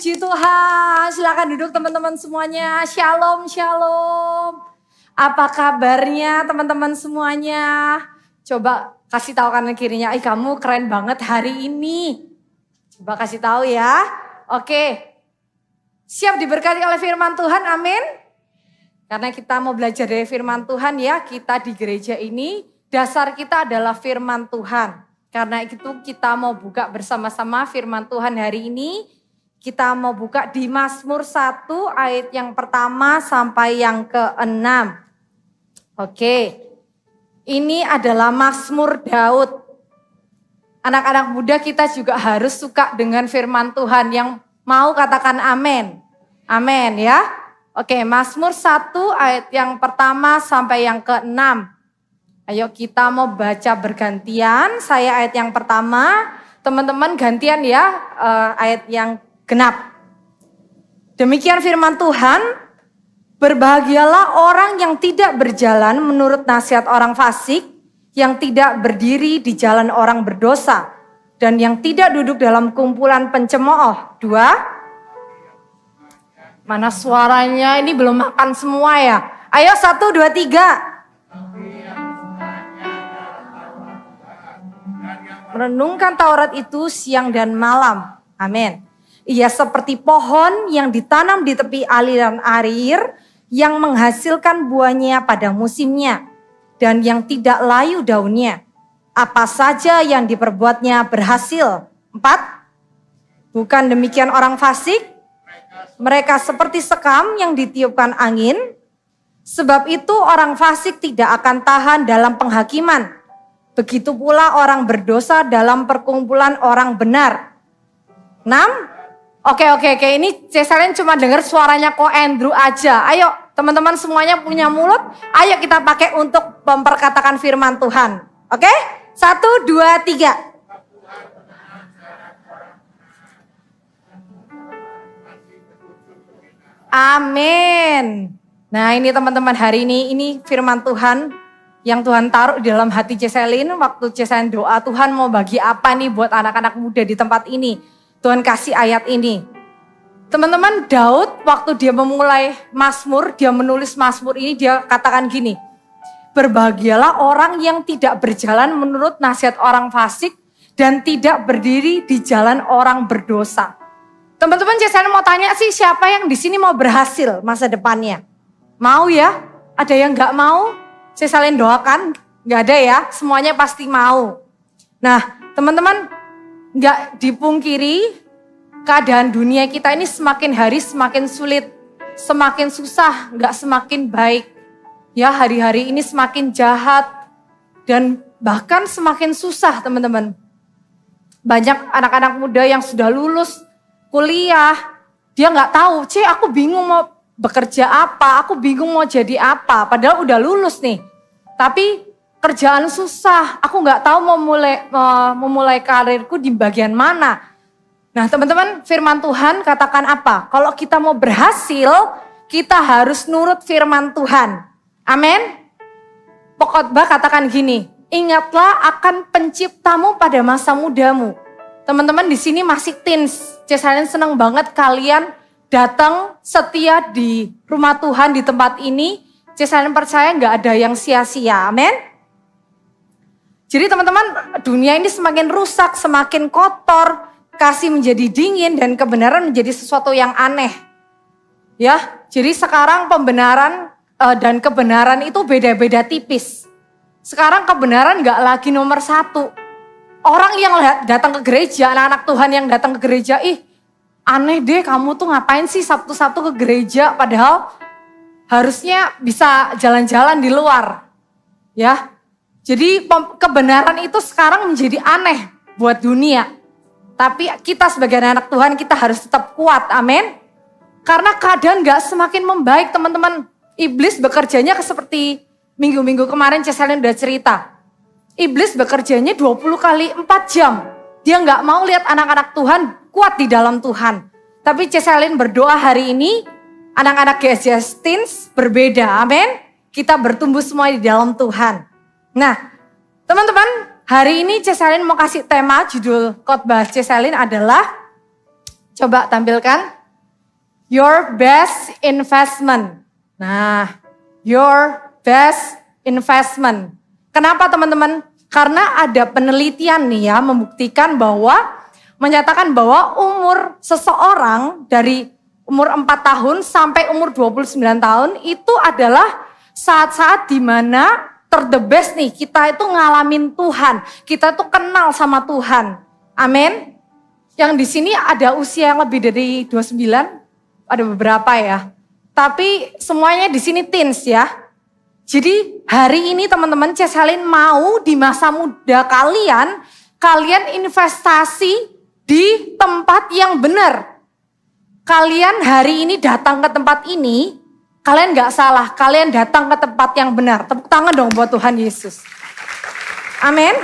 puji Tuhan. Silakan duduk teman-teman semuanya. Shalom, shalom. Apa kabarnya teman-teman semuanya? Coba kasih tahu kanan kirinya, kamu keren banget hari ini. Coba kasih tahu ya. Oke. Siap diberkati oleh firman Tuhan, amin. Karena kita mau belajar dari firman Tuhan ya, kita di gereja ini dasar kita adalah firman Tuhan. Karena itu kita mau buka bersama-sama firman Tuhan hari ini. Kita mau buka di Mazmur 1 ayat yang pertama sampai yang ke-6. Oke, ini adalah Mazmur Daud. Anak-anak muda kita juga harus suka dengan firman Tuhan. Yang mau katakan amin. Amin ya. Oke, Mazmur 1 ayat yang pertama sampai yang ke-6. Ayo kita mau baca bergantian. Saya ayat yang pertama, teman-teman gantian ya ayat yang genap. Demikian firman Tuhan. Berbahagialah orang yang tidak berjalan menurut nasihat orang fasik, yang tidak berdiri di jalan orang berdosa, dan yang tidak duduk dalam kumpulan pencemooh. 2. Mana suaranya? Ini belum makan semua ya. Ayo 1, 2, 3. Merenungkan Taurat itu siang dan malam. Amin. Ia seperti pohon yang ditanam di tepi aliran air, yang menghasilkan buahnya pada musimnya, dan yang tidak layu daunnya. Apa saja yang diperbuatnya berhasil. 4. Bukan demikian orang fasik, mereka seperti sekam yang ditiupkan angin. Sebab itu orang fasik tidak akan tahan dalam penghakiman. Begitu pula orang berdosa dalam perkumpulan orang benar. 6. Oke, ini Cesaren cuma dengar suaranya kok Andrew aja. Ayo teman-teman semuanya punya mulut, ayo kita pakai untuk memperkatakan firman Tuhan. Oke? 1, 2, 3. Amin. Nah ini teman-teman hari ini firman Tuhan yang Tuhan taruh di dalam hati Ceselin. Waktu Ceselin doa, Tuhan mau bagi apa nih buat anak-anak muda di tempat ini. Tuhan kasih ayat ini. Teman-teman, Daud waktu dia memulai Mazmur, dia menulis Mazmur ini, dia katakan gini. Berbahagialah orang yang tidak berjalan menurut nasihat orang fasik dan tidak berdiri di jalan orang berdosa. Teman-teman, saya mau tanya sih, siapa yang di sini mau berhasil masa depannya? Mau ya? Ada yang gak mau? Saya saling doakan, gak ada ya? Semuanya pasti mau. Nah, teman-teman, nggak dipungkiri keadaan dunia kita ini semakin hari semakin sulit, semakin susah, nggak semakin baik. Ya hari-hari ini semakin jahat dan bahkan semakin susah teman-teman. Banyak anak-anak muda yang sudah lulus kuliah, dia nggak tahu, aku bingung mau bekerja apa, aku bingung mau jadi apa, padahal udah lulus nih. Tapi kerjaan susah, aku nggak tahu mau memulai karirku di bagian mana. Nah teman-teman, firman Tuhan katakan apa? Kalau kita mau berhasil, kita harus nurut firman Tuhan. Amin. Pokotbah katakan gini, ingatlah akan penciptamu pada masa mudamu. Teman-teman di sini masih teens, Cesarin senang banget kalian datang setia di rumah Tuhan di tempat ini. Cesarin percaya nggak ada yang sia-sia, amin. Jadi teman-teman, dunia ini semakin rusak, semakin kotor, kasih menjadi dingin dan kebenaran menjadi sesuatu yang aneh. Ya, jadi sekarang pembenaran dan kebenaran itu beda-beda tipis. Sekarang kebenaran gak lagi nomor 1. Orang yang datang ke gereja, anak-anak Tuhan yang datang ke gereja, aneh deh kamu tuh ngapain sih Sabtu-Sabtu ke gereja, padahal harusnya bisa jalan-jalan di luar. Ya. Jadi kebenaran itu sekarang menjadi aneh buat dunia. Tapi kita sebagai anak Tuhan kita harus tetap kuat, amin. Karena keadaan gak semakin membaik teman-teman. Iblis bekerjanya seperti minggu-minggu kemarin Ceselin udah cerita. Iblis bekerjanya 20 kali 4 jam. Dia gak mau lihat anak-anak Tuhan kuat di dalam Tuhan. Tapi Ceselin berdoa hari ini, anak-anak GSJ Teens berbeda, amin. Kita bertumbuh semua di dalam Tuhan. Nah, teman-teman, hari ini Ceselin mau kasih tema, judul khotbah Ceselin adalah Coba tampilkan. Your best investment. Nah, your best investment. Kenapa teman-teman? Karena ada penelitian nih ya membuktikan bahwa, menyatakan bahwa umur seseorang dari umur 4 tahun sampai umur 29 tahun itu adalah saat-saat dimana the best nih, kita itu ngalamin Tuhan, kita tuh kenal sama Tuhan. Amin. Yang di sini ada usia yang lebih dari 29, ada beberapa ya. Tapi semuanya di sini teens ya. Jadi hari ini teman-teman Cesalin mau di masa muda kalian investasi di tempat yang benar. Kalian hari ini datang ke tempat ini, kalian gak salah, kalian datang ke tempat yang benar. Tepuk tangan dong buat Tuhan Yesus. Amin.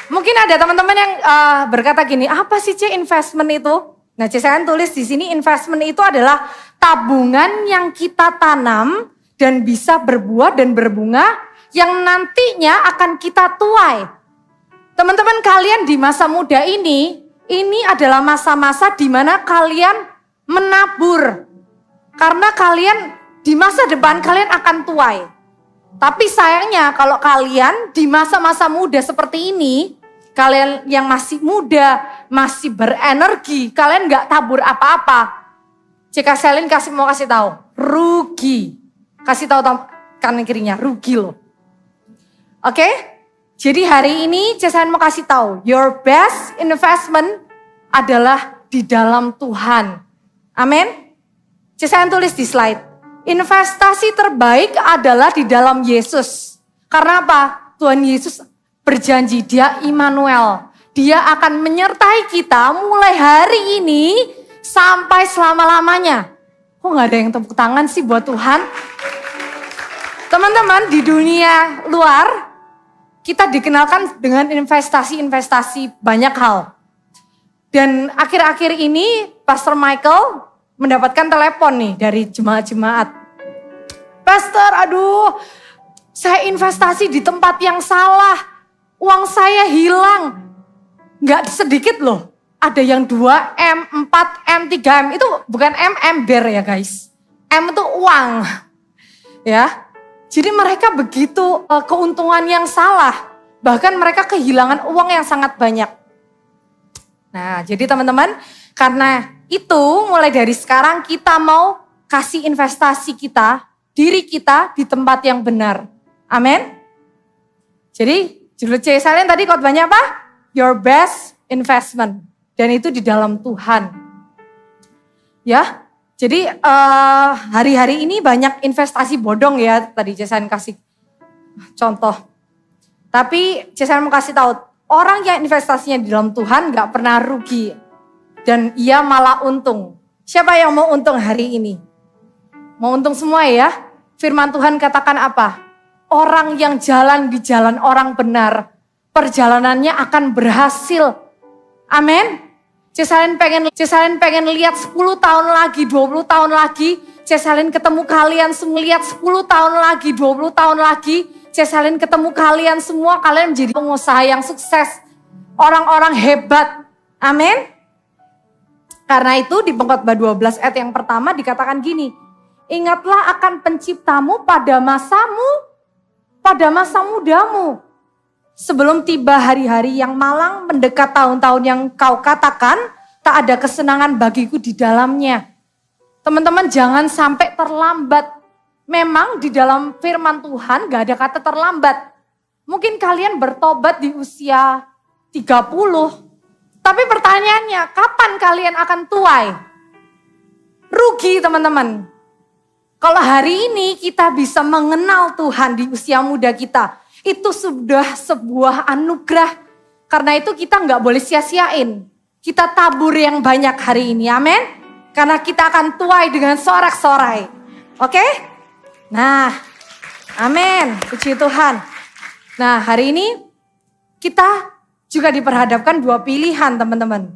Mungkin ada teman-teman yang berkata gini, apa sih investment itu? Nah saya tulis di sini investment itu adalah tabungan yang kita tanam dan bisa berbuah dan berbunga yang nantinya akan kita tuai. Teman-teman kalian di masa muda ini adalah masa-masa di mana kalian menabur. Karena kalian di masa depan kalian akan tuai. Tapi sayangnya kalau kalian di masa-masa muda seperti ini, kalian yang masih muda, masih berenergi, kalian gak tabur apa-apa. Jika Selin mau kasih tahu, rugi. Kasih tahu kanan kirinya, rugi loh. Oke? Jadi hari ini Selin mau kasih tahu, your best investment adalah di dalam Tuhan. Amin. Saya tulis di slide. Investasi terbaik adalah di dalam Yesus. Karena apa? Tuhan Yesus berjanji, dia Immanuel. Dia akan menyertai kita mulai hari ini sampai selama-lamanya. Kok gak ada yang tepuk tangan sih buat Tuhan? Teman-teman di dunia luar, kita dikenalkan dengan investasi-investasi banyak hal. Dan akhir-akhir ini Pastor Michael mendapatkan telepon nih dari jemaat-jemaat. Pastor, aduh, saya investasi di tempat yang salah. Uang saya hilang. Gak sedikit loh. Ada yang 2M, 4M, 3M. Itu bukan ember ya guys. M itu uang. Ya. Jadi mereka begitu keuntungan yang salah. Bahkan mereka kehilangan uang yang sangat banyak. Nah, jadi teman-teman, karena itu mulai dari sekarang kita mau kasih investasi kita, diri kita di tempat yang benar. Amin. Jadi judul Cesalin tadi khotbahnya apa? Your best investment. Dan itu di dalam Tuhan. Ya, jadi hari-hari ini banyak investasi bodong ya. Tadi Cesalin kasih contoh. Tapi Cesalin mau kasih tahu, orang yang investasinya di dalam Tuhan gak pernah rugi. Dan ia malah untung. Siapa yang mau untung hari ini? Mau untung semua ya? Firman Tuhan katakan apa? Orang yang jalan di jalan orang benar, perjalanannya akan berhasil. Amin. Cesalin pengen lihat 10 tahun lagi, 20 tahun lagi. Cesalin ketemu kalian semua, lihat 10 tahun lagi, 20 tahun lagi. Cesalin ketemu kalian semua, kalian menjadi pengusaha yang sukses. Orang-orang hebat. Amin. Karena itu di Pengkhotbah 12 ayat yang pertama dikatakan gini, ingatlah akan penciptamu pada masa mudamu. Sebelum tiba hari-hari yang malang mendekat tahun-tahun yang kau katakan, tak ada kesenangan bagiku di dalamnya. Teman-teman jangan sampai terlambat. Memang di dalam firman Tuhan gak ada kata terlambat. Mungkin kalian bertobat di usia 30. Tapi pertanyaannya, kapan kalian akan tuai? Rugi teman-teman. Kalau hari ini kita bisa mengenal Tuhan di usia muda kita, itu sudah sebuah anugerah. Karena itu kita nggak boleh sia-siain. Kita tabur yang banyak hari ini, amin. Karena kita akan tuai dengan sorak-sorai. Oke? Nah, amin. Puji Tuhan. Nah, hari ini kita juga diperhadapkan dua pilihan teman-teman.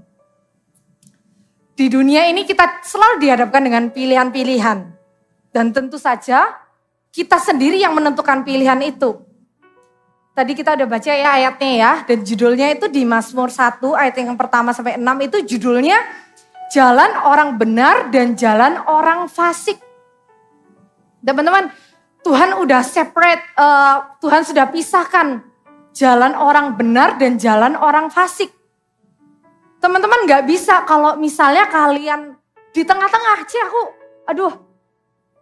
Di dunia ini kita selalu dihadapkan dengan pilihan-pilihan. Dan tentu saja kita sendiri yang menentukan pilihan itu. Tadi kita udah baca ya ayatnya ya. Dan judulnya itu di Mazmur 1 ayat yang pertama sampai 6 itu judulnya jalan orang benar dan jalan orang fasik. Teman-teman, Tuhan udah separate, Tuhan sudah pisahkan jalan orang benar dan jalan orang fasik. Teman-teman gak bisa kalau misalnya kalian di tengah-tengah,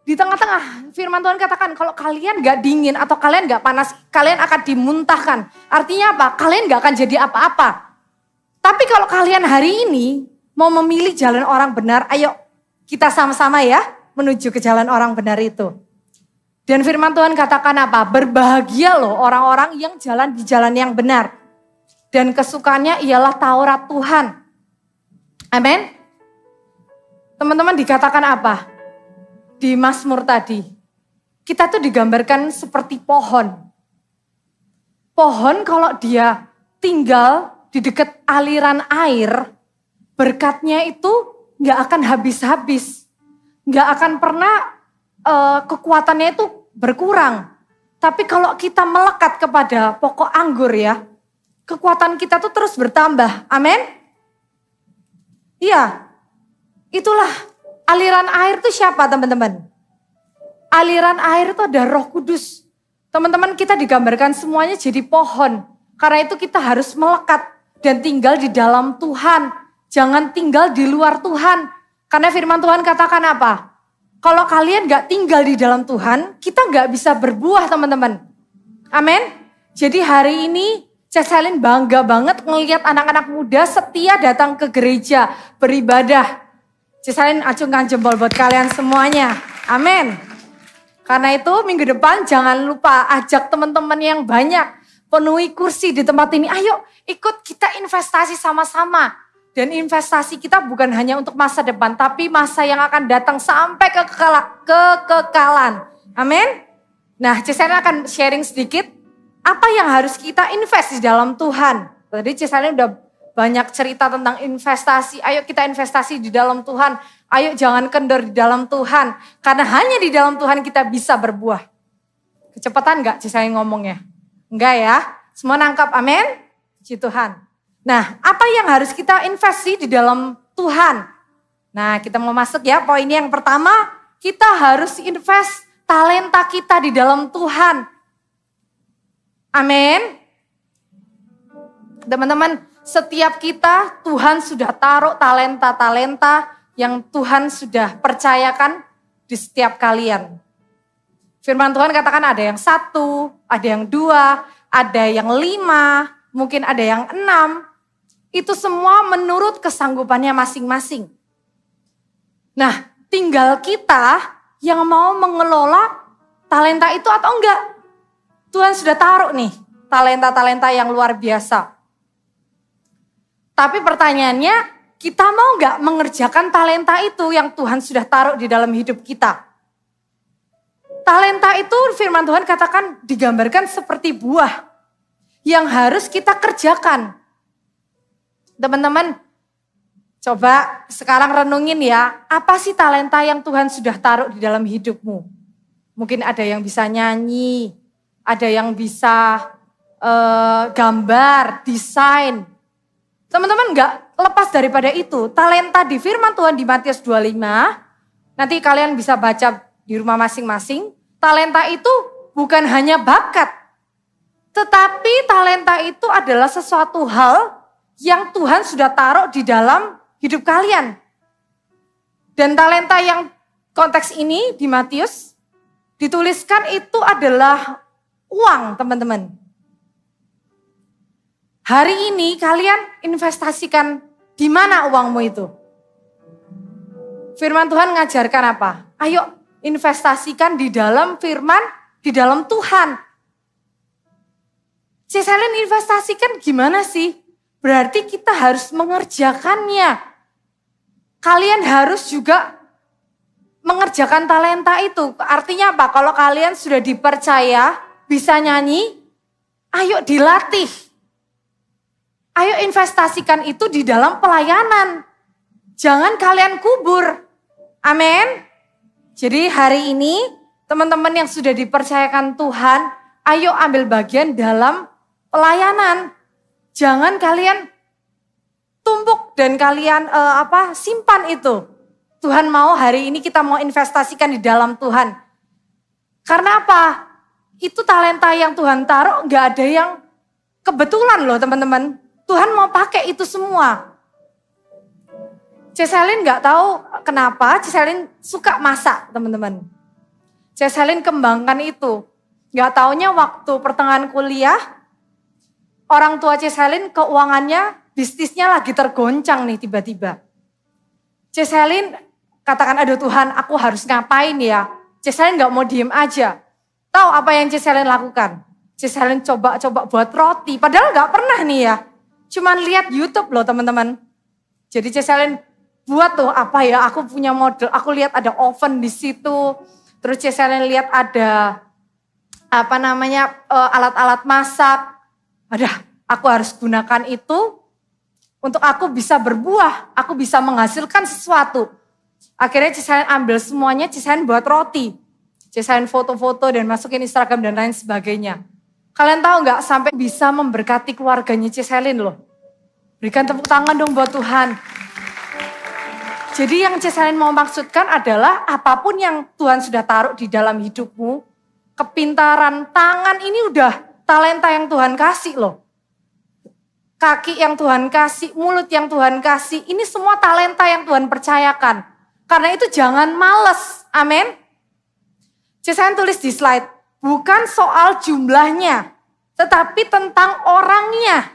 di tengah-tengah firman Tuhan katakan kalau kalian gak dingin atau kalian gak panas, kalian akan dimuntahkan. Artinya apa? Kalian gak akan jadi apa-apa. Tapi kalau kalian hari ini mau memilih jalan orang benar, ayo kita sama-sama ya menuju ke jalan orang benar itu. Dan firman Tuhan katakan apa? Berbahagia loh orang-orang yang jalan di jalan yang benar. Dan kesukaannya ialah Taurat Tuhan. Amin. Teman-teman dikatakan apa? Di Mazmur tadi, kita tuh digambarkan seperti pohon. Pohon kalau dia tinggal di dekat aliran air, berkatnya itu gak akan habis-habis. Gak akan pernah kekuatannya itu berkurang. Tapi kalau kita melekat kepada pokok anggur ya, kekuatan kita tuh terus bertambah. Amin? Iya, itulah. Aliran air itu siapa teman-teman? Aliran air itu ada Roh Kudus. Teman-teman kita digambarkan semuanya jadi pohon. Karena itu kita harus melekat dan tinggal di dalam Tuhan. Jangan tinggal di luar Tuhan. Karena firman Tuhan katakan apa? Kalau kalian gak tinggal di dalam Tuhan, kita gak bisa berbuah teman-teman. Amin. Jadi hari ini Ceselin bangga banget ngelihat anak-anak muda setia datang ke gereja beribadah. Ceselin acungkan jempol buat kalian semuanya. Amin. Karena itu minggu depan jangan lupa ajak teman-teman yang banyak. Penuhi kursi di tempat ini. Ayo ikut kita investasi sama-sama. Dan investasi kita bukan hanya untuk masa depan. Tapi masa yang akan datang sampai kekekalan. Amin. Nah Ceselin akan sharing sedikit. Apa yang harus kita invest di dalam Tuhan. Tadi Ceselin udah banyak cerita tentang investasi. Ayo kita investasi di dalam Tuhan. Ayo jangan kendor di dalam Tuhan. Karena hanya di dalam Tuhan kita bisa berbuah. Kecepatan enggak Ceselin ngomongnya? Enggak ya. Semua nangkap amin? Puji Tuhan. Nah apa yang harus kita investasi di dalam Tuhan? Nah kita mau masuk ya poin yang pertama. Kita harus invest talenta kita di dalam Tuhan. Amin. Teman-teman, setiap kita Tuhan sudah taruh talenta-talenta yang Tuhan sudah percayakan di setiap kalian. Firman Tuhan katakan ada yang 1, ada yang 2, ada yang 5, mungkin ada yang 6. Itu semua menurut kesanggupannya masing-masing. Nah, tinggal kita yang mau mengelola talenta itu atau enggak. Tuhan sudah taruh nih talenta-talenta yang luar biasa. Tapi pertanyaannya, kita mau gak mengerjakan talenta itu yang Tuhan sudah taruh di dalam hidup kita? Talenta itu firman Tuhan katakan digambarkan seperti buah yang harus kita kerjakan. Teman-teman, coba sekarang renungin ya, apa sih talenta yang Tuhan sudah taruh di dalam hidupmu? Mungkin ada yang bisa nyanyi, ada yang bisa gambar, desain. Teman-teman gak lepas daripada itu. Talenta di firman Tuhan di Matius 25. Nanti kalian bisa baca di rumah masing-masing. Talenta itu bukan hanya bakat. Tetapi talenta itu adalah sesuatu hal yang Tuhan sudah taruh di dalam hidup kalian. Dan talenta yang konteks ini di Matius dituliskan itu adalah uang teman-teman. Hari ini kalian investasikan di mana uangmu itu? Firman Tuhan ngajarkan apa? Ayo investasikan di dalam firman, di dalam Tuhan. Ceselin investasikan gimana sih? Berarti kita harus mengerjakannya. Kalian harus juga mengerjakan talenta itu. Artinya apa? Kalau kalian sudah dipercaya, bisa nyanyi, ayo dilatih. Ayo investasikan itu di dalam pelayanan. Jangan kalian kubur. Amin. Jadi hari ini teman-teman yang sudah dipercayakan Tuhan, ayo ambil bagian dalam pelayanan. Jangan kalian tumpuk dan kalian simpan itu. Tuhan mau hari ini kita mau investasikan di dalam Tuhan. Karena apa? Itu talenta yang Tuhan taruh gak ada yang kebetulan loh teman-teman. Tuhan mau pakai itu semua. Ceselin gak tahu kenapa Ceselin suka masak teman-teman. Ceselin kembangkan itu. Gak taunya waktu pertengahan kuliah, orang tua Ceselin keuangannya, bisnisnya lagi tergoncang nih tiba-tiba. Ceselin katakan, aduh Tuhan aku harus ngapain ya. Ceselin gak mau diem aja. Tahu apa yang Ceselin lakukan? Ceselin coba-coba buat roti, padahal gak pernah nih ya. Cuman lihat YouTube loh teman-teman. Jadi Ceselin buat tuh aku punya model, aku lihat ada oven di situ. Terus Ceselin lihat ada alat-alat masak. Aku harus gunakan itu untuk aku bisa berbuah, aku bisa menghasilkan sesuatu. Akhirnya Ceselin ambil semuanya, Ceselin buat roti. Ceselin foto-foto dan masukin Instagram dan lain sebagainya. Kalian tahu nggak sampai bisa memberkati keluarganya Ceselin loh. Berikan tepuk tangan dong buat Tuhan. Jadi yang Ceselin mau maksudkan adalah apapun yang Tuhan sudah taruh di dalam hidupmu, kepintaran tangan ini udah talenta yang Tuhan kasih loh. Kaki yang Tuhan kasih, mulut yang Tuhan kasih, ini semua talenta yang Tuhan percayakan. Karena itu jangan males, amin. Ceselin tulis di slide, bukan soal jumlahnya, tetapi tentang orangnya.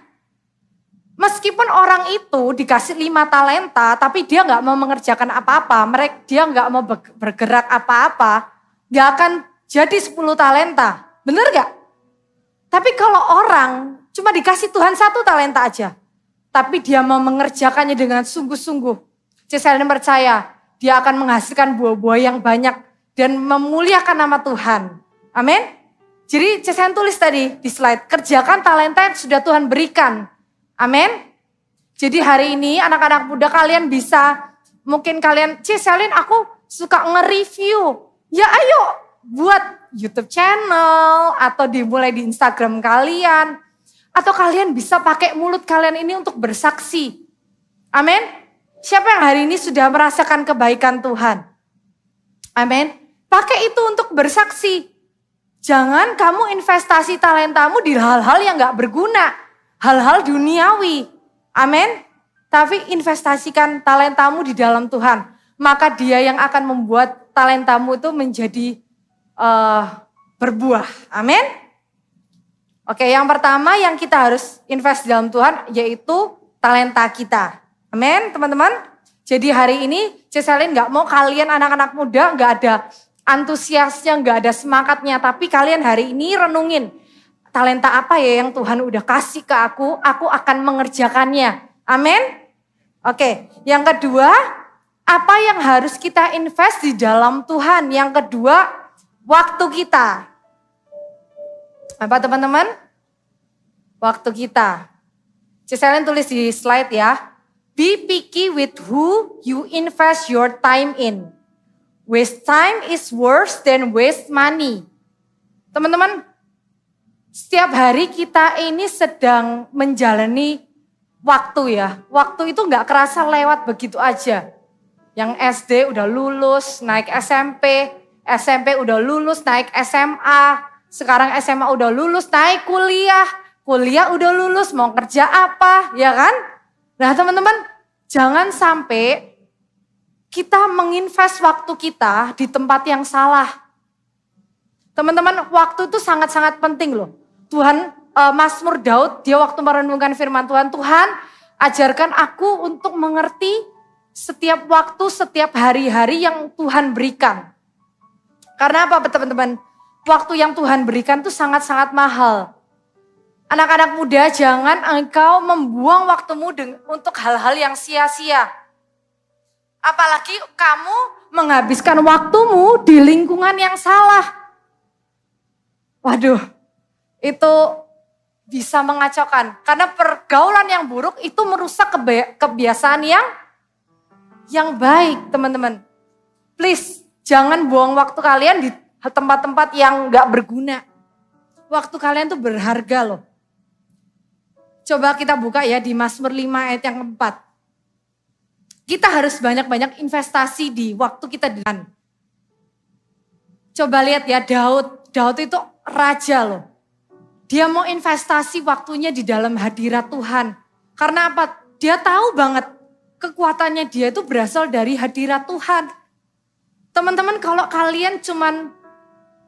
Meskipun orang itu dikasih 5 talenta, tapi dia nggak mau mengerjakan apa-apa, dia nggak mau bergerak apa-apa, nggak akan jadi 10 talenta, bener nggak? Tapi kalau orang cuma dikasih Tuhan 1 talenta aja, tapi dia mau mengerjakannya dengan sungguh-sungguh, Ceselin percaya dia akan menghasilkan buah-buah yang banyak dan memuliakan nama Tuhan. Amin. Jadi Ceselin tulis tadi di slide, kerjakan talenta yang sudah Tuhan berikan. Amin. Jadi hari ini anak-anak muda kalian bisa, mungkin kalian, Ceselin aku suka nge-review. Ya ayo buat YouTube channel atau dimulai di Instagram kalian. Atau kalian bisa pakai mulut kalian ini untuk bersaksi. Amin. Siapa yang hari ini sudah merasakan kebaikan Tuhan? Amin. Pakai itu untuk bersaksi. Jangan kamu investasi talentamu di hal-hal yang gak berguna. Hal-hal duniawi. Amin. Tapi investasikan talentamu di dalam Tuhan. Maka dia yang akan membuat talentamu itu menjadi berbuah. Amin. Oke, yang pertama yang kita harus invest di dalam Tuhan yaitu talenta kita. Amin, teman-teman. Jadi hari ini Ceselin gak mau kalian anak-anak muda gak ada antusiasnya, gak ada semangatnya. Tapi kalian hari ini renungin. Talenta apa ya yang Tuhan udah kasih ke aku akan mengerjakannya. Amin. Oke, yang kedua, apa yang harus kita invest di dalam Tuhan? Yang kedua, waktu kita. Apa teman-teman? Waktu kita. Ceselin tulis di slide ya. Be picky with who you invest your time in. Waste time is worse than waste money. Teman-teman, setiap hari kita ini sedang menjalani waktu ya. Waktu itu gak kerasa lewat begitu aja. Yang SD udah lulus, naik SMP. SMP udah lulus, naik SMA. Sekarang SMA udah lulus, naik kuliah. Kuliah udah lulus, mau kerja apa, ya kan? Nah teman-teman, jangan sampai kita menginvest waktu kita di tempat yang salah. Teman-teman, waktu itu sangat-sangat penting loh. Tuhan, Mazmur Daud, dia waktu merenungkan firman Tuhan, Tuhan ajarkan aku untuk mengerti setiap waktu, setiap hari-hari yang Tuhan berikan. Karena apa teman-teman? Waktu yang Tuhan berikan itu sangat-sangat mahal. Anak-anak muda, jangan engkau membuang waktumu untuk hal-hal yang sia-sia. Apalagi kamu menghabiskan waktumu di lingkungan yang salah. Waduh, itu bisa mengacaukan. Karena pergaulan yang buruk itu merusak kebiasaan yang baik, teman-teman. Please, jangan buang waktu kalian di tempat-tempat yang gak berguna. Waktu kalian tuh berharga loh. Coba kita buka ya di Mazmur 5 ayat yang keempat. Kita harus banyak-banyak investasi di waktu kita di Tuhan. Coba lihat ya Daud. Daud itu raja loh. Dia mau investasi waktunya di dalam hadirat Tuhan. Karena apa? Dia tahu banget kekuatannya dia itu berasal dari hadirat Tuhan. Teman-teman kalau kalian cuman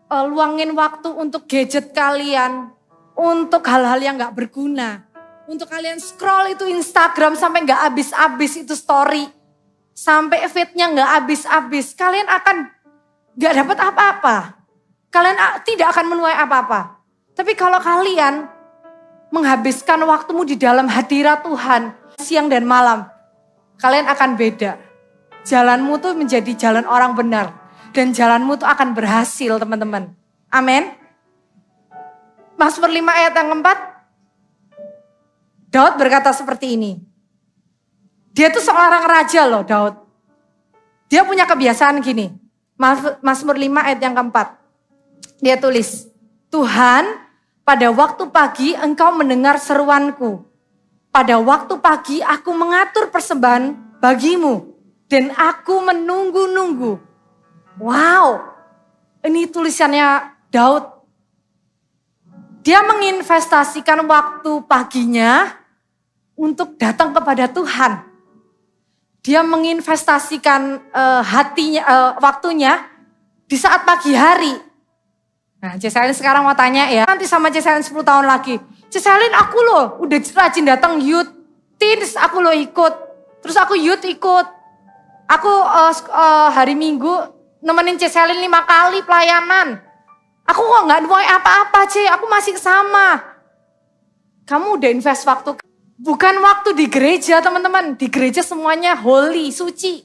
luangin waktu untuk gadget kalian, untuk hal-hal yang gak berguna, untuk kalian scroll itu Instagram sampai gak habis-habis itu story, sampai feednya gak habis-habis, kalian akan gak dapat apa-apa. Kalian tidak akan menuai apa-apa. Tapi kalau kalian menghabiskan waktumu di dalam hadirat Tuhan, siang dan malam, kalian akan beda. Jalanmu tuh menjadi jalan orang benar. Dan jalanmu tuh akan berhasil teman-teman. Amin. Mazmur 5 ayat yang keempat. Daud berkata seperti ini. Dia tuh seorang raja loh Daud. Dia punya kebiasaan gini. Mazmur 5 ayat yang keempat. Dia tulis. Tuhan, pada waktu pagi engkau mendengar seruanku. Pada waktu pagi aku mengatur persembahan bagimu. Dan aku menunggu-nunggu. Wow, ini tulisannya Daud. Dia menginvestasikan waktu paginya untuk datang kepada Tuhan. Dia menginvestasikan waktunya di saat pagi hari. Nah, Ceselin sekarang mau tanya ya, nanti sama Ceselin 10 tahun lagi. Ceselin aku loh, udah rajin datang youth, teens aku loh ikut. Terus aku youth ikut. Aku hari Minggu nemenin Ceselin 5 kali pelayanan. Aku kok gak nuai apa-apa aku masih sama. Kamu udah invest waktu, bukan waktu di gereja teman-teman. Di gereja semuanya holy, suci.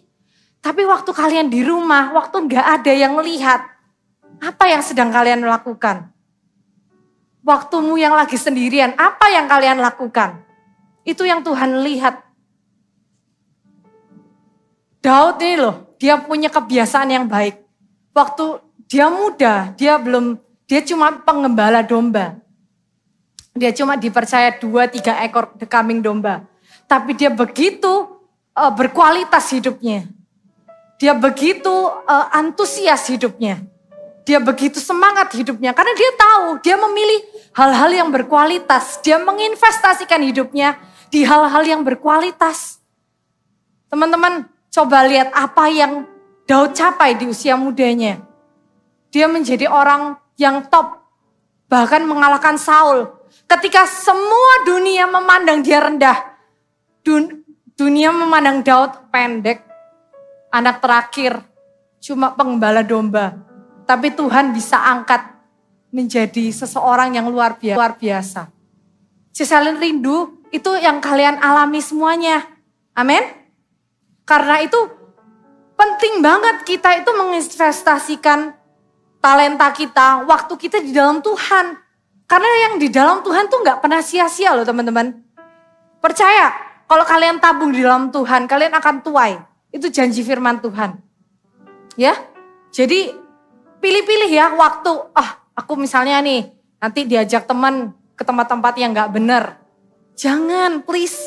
Tapi waktu kalian di rumah, waktu gak ada yang melihat. Apa yang sedang kalian lakukan? Waktumu yang lagi sendirian, apa yang kalian lakukan? Itu yang Tuhan lihat. Daud ini loh, dia punya kebiasaan yang baik. Waktu dia muda, dia cuma penggembala domba. Dia cuma dipercaya 2-3 ekor kambing domba. Tapi dia begitu berkualitas hidupnya. Dia begitu antusias hidupnya. Dia begitu semangat hidupnya. Karena dia tahu, dia memilih hal-hal yang berkualitas. Dia menginvestasikan hidupnya di hal-hal yang berkualitas. Teman-teman, coba lihat apa yang Daud capai di usia mudanya. Dia menjadi orang yang top. Bahkan mengalahkan Saul. Ketika semua dunia memandang dia rendah. Dunia memandang Daud pendek. Anak terakhir. Cuma penggembala domba. Tapi Tuhan bisa angkat menjadi seseorang yang luar biasa. Ceselin rindu itu yang kalian alami semuanya. Amin. Karena itu penting banget kita itu menginvestasikan talenta kita, waktu kita di dalam Tuhan. Karena yang di dalam Tuhan tuh gak pernah sia-sia loh teman-teman. Percaya, kalau kalian tabung di dalam Tuhan, kalian akan tuai. Itu janji firman Tuhan. Ya, jadi pilih-pilih ya waktu. Aku misalnya nih, nanti diajak teman ke tempat-tempat yang gak benar. Jangan, please.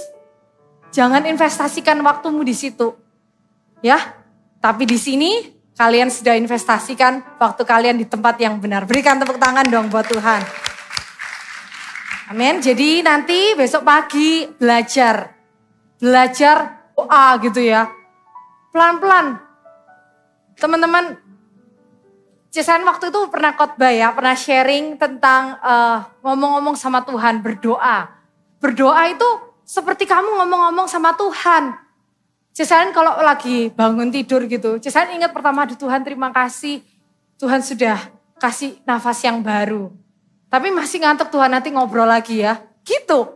Jangan investasikan waktumu di situ. Ya, tapi di sini kalian sudah investasikan waktu kalian di tempat yang benar. Berikan tepuk tangan dong buat Tuhan. Amin. Jadi nanti besok pagi belajar doa gitu ya. Pelan-pelan. Teman-teman, Cesan waktu itu pernah khotbah ya, pernah sharing tentang ngomong-ngomong sama Tuhan, berdoa. Berdoa itu seperti kamu ngomong-ngomong sama Tuhan. Cesan kalau lagi bangun tidur gitu, Cesan ingat pertama, aduh Tuhan terima kasih. Tuhan sudah kasih nafas yang baru. Tapi masih ngantuk Tuhan, nanti ngobrol lagi ya. Gitu.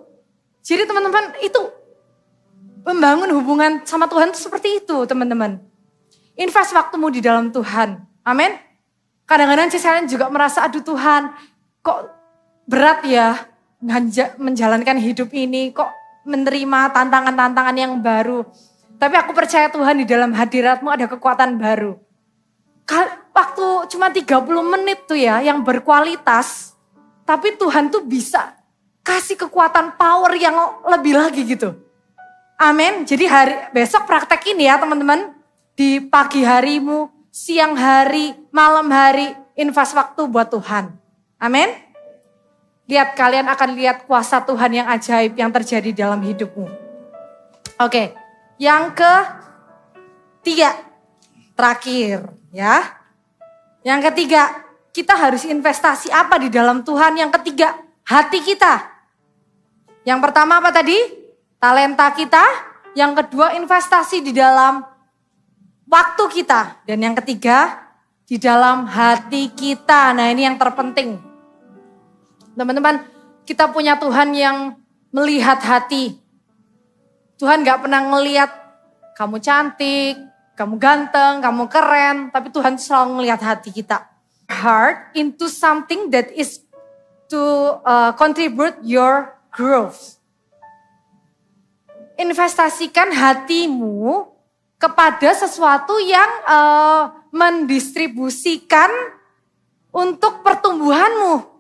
Jadi teman-teman itu membangun hubungan sama Tuhan itu seperti itu teman-teman. Invest waktumu di dalam Tuhan. Amin. Kadang-kadang Cesan juga merasa aduh Tuhan kok berat ya menjalankan hidup ini. Kok menerima tantangan-tantangan yang baru. Tapi aku percaya Tuhan di dalam hadirat-Mu ada kekuatan baru. Waktu cuma 30 menit tuh ya yang berkualitas. Tapi Tuhan tuh bisa kasih kekuatan power yang lebih lagi gitu. Amin. Jadi besok praktekin ya teman-teman. Di pagi harimu, siang hari, malam hari, invest waktu buat Tuhan. Amin. Lihat, kalian akan lihat kuasa Tuhan yang ajaib yang terjadi dalam hidupmu. Oke, yang ketiga, terakhir ya. Yang ketiga, kita harus investasi apa di dalam Tuhan? Yang ketiga, hati kita. Yang pertama apa tadi? Talenta kita. Yang kedua, investasi di dalam waktu kita. Dan yang ketiga, di dalam hati kita. Nah, ini yang terpenting. Teman-teman, kita punya Tuhan yang melihat hati. Tuhan gak pernah ngelihat kamu cantik, kamu ganteng, kamu keren. Tapi Tuhan selalu ngelihat hati kita. Heart into something that is to contribute your growth. Investasikan hatimu kepada sesuatu yang mendistribusikan untuk pertumbuhanmu.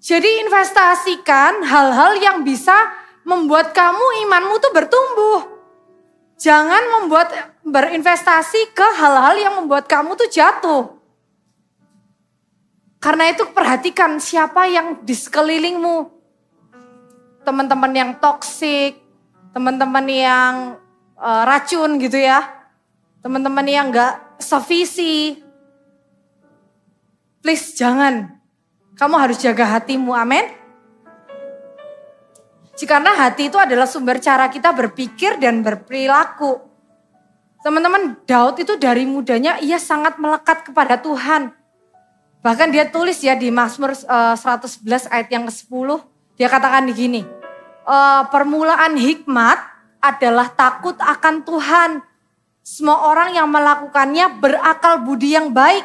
Jadi investasikan hal-hal yang bisa membuat kamu imanmu tuh bertumbuh. Jangan berinvestasi ke hal-hal yang membuat kamu tuh jatuh. Karena itu perhatikan siapa yang di sekelilingmu. Teman-teman yang toksik, teman-teman yang racun gitu ya. Teman-teman yang gak sevisi. Please jangan. Kamu harus jaga hatimu, amin. Karena hati itu adalah sumber cara kita berpikir dan berperilaku. Teman-teman, Daud itu dari mudanya ia sangat melekat kepada Tuhan. Bahkan dia tulis ya di Mazmur 111 ayat yang ke-10. Dia katakan begini, permulaan hikmat adalah takut akan Tuhan. Semua orang yang melakukannya berakal budi yang baik.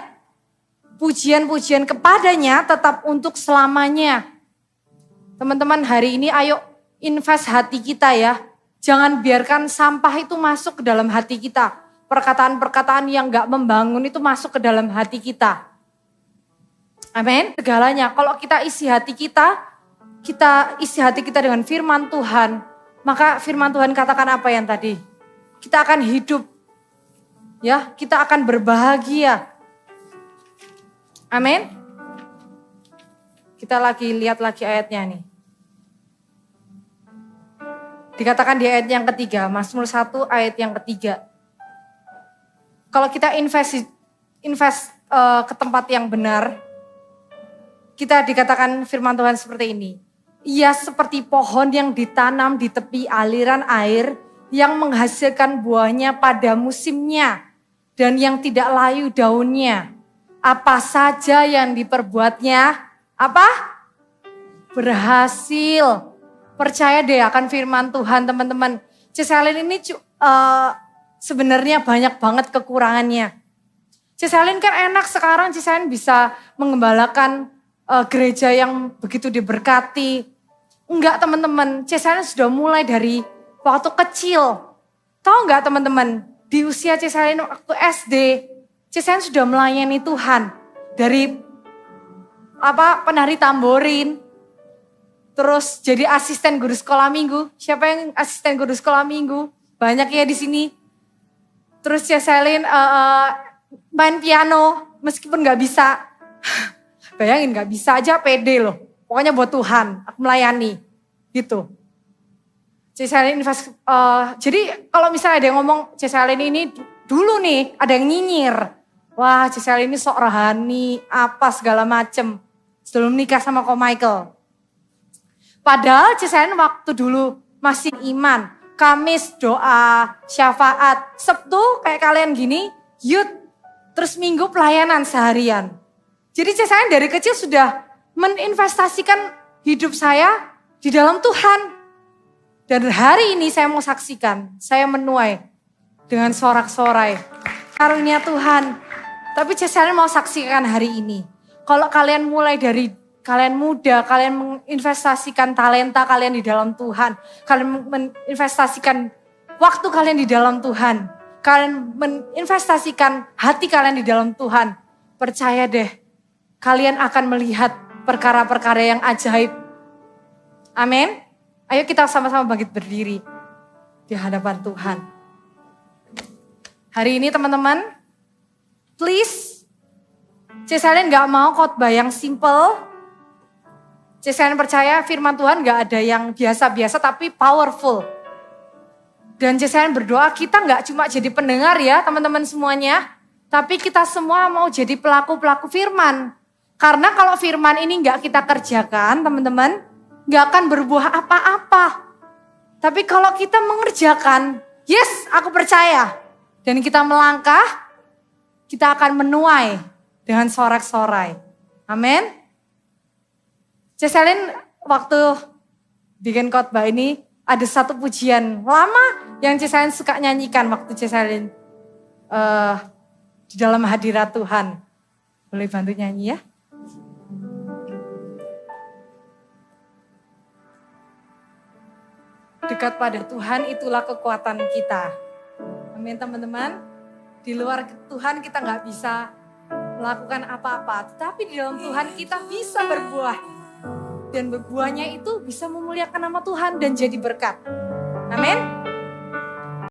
Pujian-pujian kepadanya tetap untuk selamanya. Teman-teman, hari ini ayo invest hati kita ya. Jangan biarkan sampah itu masuk ke dalam hati kita. Perkataan-perkataan yang gak membangun itu masuk ke dalam hati kita. Amin. Segalanya, kalau kita isi hati kita isi hati kita dengan firman Tuhan. Maka firman Tuhan katakan apa yang tadi? Kita akan hidup. Ya, kita akan berbahagia. Amin. Kita lihat lagi ayatnya nih. Dikatakan di ayat yang ketiga, Mazmur 1 ayat yang ketiga. Kalau kita invest ke tempat yang benar, kita dikatakan firman Tuhan seperti ini. Ia seperti pohon yang ditanam di tepi aliran air yang menghasilkan buahnya pada musimnya dan yang tidak layu daunnya. Apa saja yang diperbuatnya, apa? Berhasil. Percaya deh akan firman Tuhan teman-teman. Cesalin ini sebenarnya banyak banget kekurangannya. Cesalin kan enak sekarang, Cesalin bisa mengembalakan gereja yang begitu diberkati. Enggak teman-teman, Cesalin sudah mulai dari waktu kecil. Tahu enggak teman-teman, di usia Cesalin waktu SD, Cesalin sudah melayani Tuhan. Dari penari tamborin, terus jadi asisten guru sekolah minggu. Siapa yang asisten guru sekolah minggu? Banyak ya di sini. Terus Cesalin main piano, meskipun nggak bisa. Bayangin nggak bisa aja pede loh. Pokoknya buat Tuhan, aku melayani. Gitu. Cesalin jadi kalau misalnya ada yang ngomong Cesalin ini dulu nih, ada yang nyinyir. Wah, Cesalin ini sok rohani, apa segala macem. Sebelum nikah sama Ko Michael. Padahal Cesalin waktu dulu masih iman. Kamis doa, syafaat. Sabtu kayak kalian gini, youth. Terus Minggu pelayanan seharian. Jadi Cesalin dari kecil sudah meninvestasikan hidup saya di dalam Tuhan. Dan hari ini saya mau saksikan, saya menuai dengan sorak-sorai. Karunia Tuhan. Tapi Cesalin mau saksikan hari ini. Kalau kalian mulai dari kalian muda, kalian menginvestasikan talenta kalian di dalam Tuhan. Kalian menginvestasikan waktu kalian di dalam Tuhan. Kalian menginvestasikan hati kalian di dalam Tuhan. Percaya deh, kalian akan melihat perkara-perkara yang ajaib Amin. Ayo kita sama-sama bangkit berdiri di hadapan Tuhan. Hari ini teman-teman, please, Ceselin gak mau khotbah yang simple. Ceselin percaya firman Tuhan gak ada yang biasa-biasa tapi powerful. Dan Ceselin berdoa kita gak cuma jadi pendengar ya teman-teman semuanya. Tapi kita semua mau jadi pelaku-pelaku firman. Karena kalau firman ini gak kita kerjakan teman-teman, gak akan berbuah apa-apa. Tapi kalau kita mengerjakan, yes aku percaya. Dan kita melangkah, kita akan menuai dengan sorak-sorai. Amin. Ceselin waktu bikin khotbah ini ada satu pujian lama yang Ceselin suka nyanyikan waktu Ceselin di dalam hadirat Tuhan. Boleh bantu nyanyi ya? Dekat pada Tuhan itulah kekuatan kita. Amin teman-teman. Di luar Tuhan kita gak bisa melakukan apa-apa. Tetapi di dalam Tuhan kita bisa berbuah. Dan berbuahnya itu bisa memuliakan nama Tuhan dan jadi berkat. Amin.